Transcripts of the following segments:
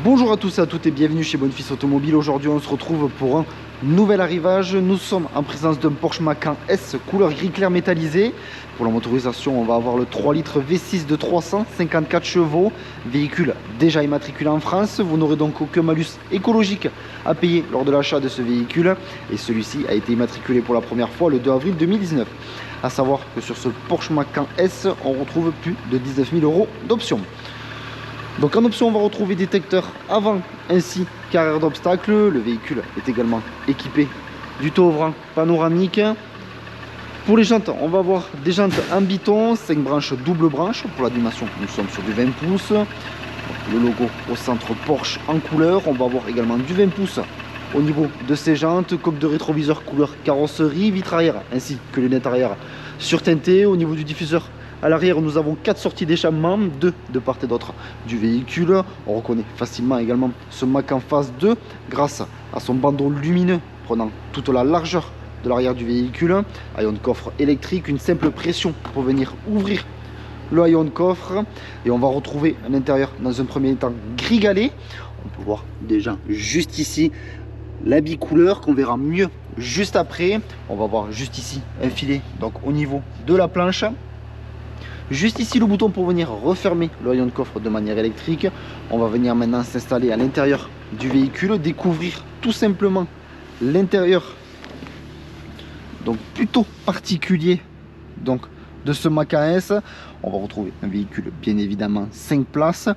Bonjour à tous et à toutes et bienvenue chez Bonfils Automobile. Aujourd'hui on se retrouve pour un nouvel arrivage. Nous sommes en présence d'un Porsche Macan S couleur gris clair métallisé. Pour la motorisation on va avoir le 3 litres V6 de 354 chevaux. Véhicule déjà immatriculé en France. Vous n'aurez donc aucun malus écologique à payer lors de l'achat de ce véhicule. Et celui-ci a été immatriculé pour la première fois le 2 avril 2019. A savoir que sur ce Porsche Macan S on retrouve plus de 19 000 € d'options. Donc en option on va retrouver détecteur avant ainsi qu'arrière d'obstacle. Le véhicule est également équipé du toit ouvrant panoramique. Pour les jantes on va avoir des jantes en biton, 5 branches double branche. Pour la dimension nous sommes sur du 20 pouces. Donc, le logo au centre Porsche en couleur. On va avoir également du 20 pouces au niveau de ces jantes. Coque de rétroviseur couleur carrosserie, vitre arrière ainsi que lunettes arrière surteintées. Au niveau du diffuseur à l'arrière, nous avons 4 sorties d'échappement, 2 de part et d'autre du véhicule. On reconnaît facilement également ce Macan Phase 2 grâce à son bandeau lumineux prenant toute la largeur de l'arrière du véhicule. Haillon de coffre électrique, une simple pression pour venir ouvrir le haillon de coffre. Et on va retrouver à l'intérieur dans un premier temps gris galet. On peut voir déjà juste ici la bicouleur qu'on verra mieux juste après. On va voir juste ici un filet donc au niveau de la planche. Juste ici le bouton pour venir refermer le haillon de coffre de manière électrique. On va venir maintenant s'installer à l'intérieur du véhicule, découvrir tout simplement l'intérieur donc plutôt particulier donc de ce Macan S. On va retrouver un véhicule bien évidemment 5 places.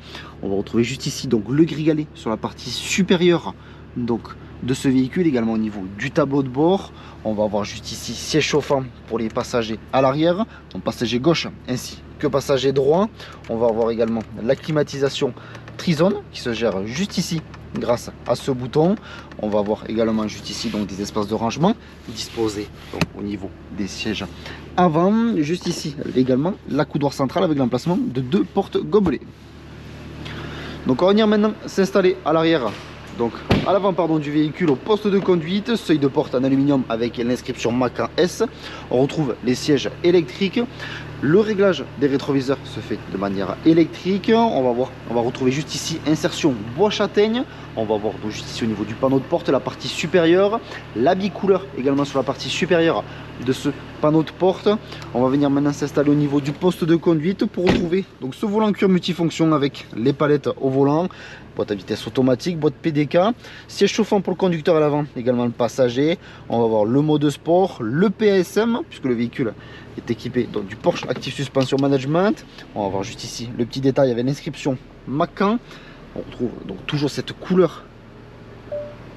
On va retrouver juste ici donc le gris galet sur la partie supérieure donc de ce véhicule, également au niveau du tableau de bord. On va avoir juste ici siège chauffant pour les passagers à l'arrière, donc passager gauche ainsi que passager droit. On va avoir également la climatisation Trizone qui se gère juste ici grâce à ce bouton. On va avoir également juste ici donc des espaces de rangement disposés donc, au niveau des sièges avant. Juste ici également la coudoir centrale avec l'emplacement de 2 portes gobelets. Donc on va venir maintenant s'installer à l'arrière, donc à l'avant pardon du véhicule, au poste de conduite, seuil de porte en aluminium avec l'inscription Macan S. On retrouve les sièges électriques. Le réglage des rétroviseurs se fait de manière électrique. On va retrouver juste ici insertion bois châtaigne. On va voir donc juste ici au niveau du panneau de porte la partie supérieure, la bicouleur également sur la partie supérieure de ce panneau de porte. On va venir maintenant s'installer au niveau du poste de conduite pour retrouver donc ce volant cuir multifonction avec les palettes au volant, boîte à vitesse automatique, boîte PDK, siège chauffant pour le conducteur à l'avant, également le passager. On va voir le mode sport, le PASM puisque le véhicule est équipé donc du Porsche Active Suspension Management. On va voir juste ici le petit détail avec l'inscription Macan. On retrouve donc toujours cette couleur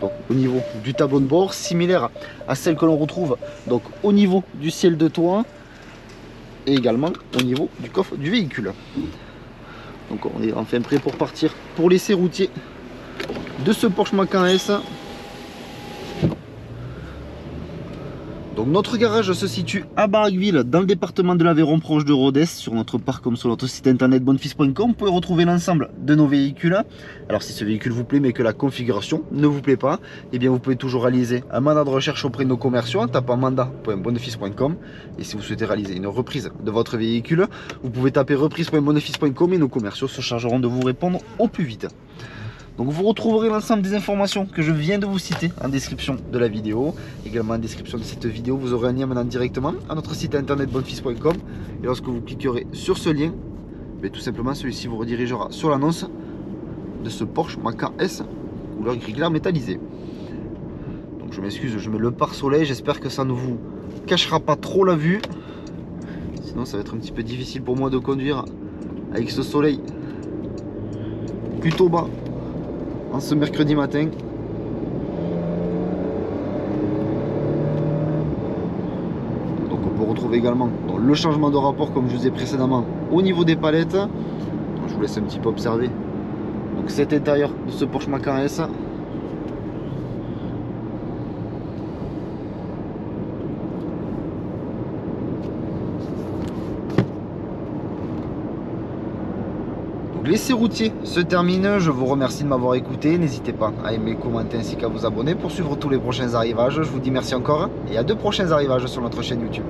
donc au niveau du tableau de bord, similaire à celle que l'on retrouve donc au niveau du ciel de toit et également au niveau du coffre du véhicule. Donc on est enfin prêt pour partir pour l'essai routier de ce Porsche Macan S. Donc notre garage se situe à Barraqueville dans le département de l'Aveyron proche de Rodez. Sur notre parc comme sur notre site internet bonfils.com, vous pouvez retrouver l'ensemble de nos véhicules. Alors si ce véhicule vous plaît mais que la configuration ne vous plaît pas, eh bien vous pouvez toujours réaliser un mandat de recherche auprès de nos commerciaux en tapant mandat.bonfils.com. Et si vous souhaitez réaliser une reprise de votre véhicule, vous pouvez taper reprise.bonfils.com et nos commerciaux se chargeront de vous répondre au plus vite. Donc vous retrouverez l'ensemble des informations que je viens de vous citer en description de la vidéo. Également en description de cette vidéo, vous aurez un lien maintenant directement à notre site internet bonfils.com. Et lorsque vous cliquerez sur ce lien, tout simplement celui-ci vous redirigera sur l'annonce de ce Porsche Macan S couleur gris clair métallisé. Donc je m'excuse, je mets le pare-soleil, j'espère que ça ne vous cachera pas trop la vue. Sinon ça va être un petit peu difficile pour moi de conduire avec ce soleil plutôt bas en ce mercredi matin. Donc on peut retrouver également donc, le changement de rapport comme je vous ai précédemment au niveau des palettes. Donc, je vous laisse un petit peu observer donc cet intérieur de ce Porsche Macan S. L'essai routier se termine, je vous remercie de m'avoir écouté, n'hésitez pas à aimer, commenter ainsi qu'à vous abonner pour suivre tous les prochains arrivages. Je vous dis merci encore et à de prochains arrivages sur notre chaîne YouTube.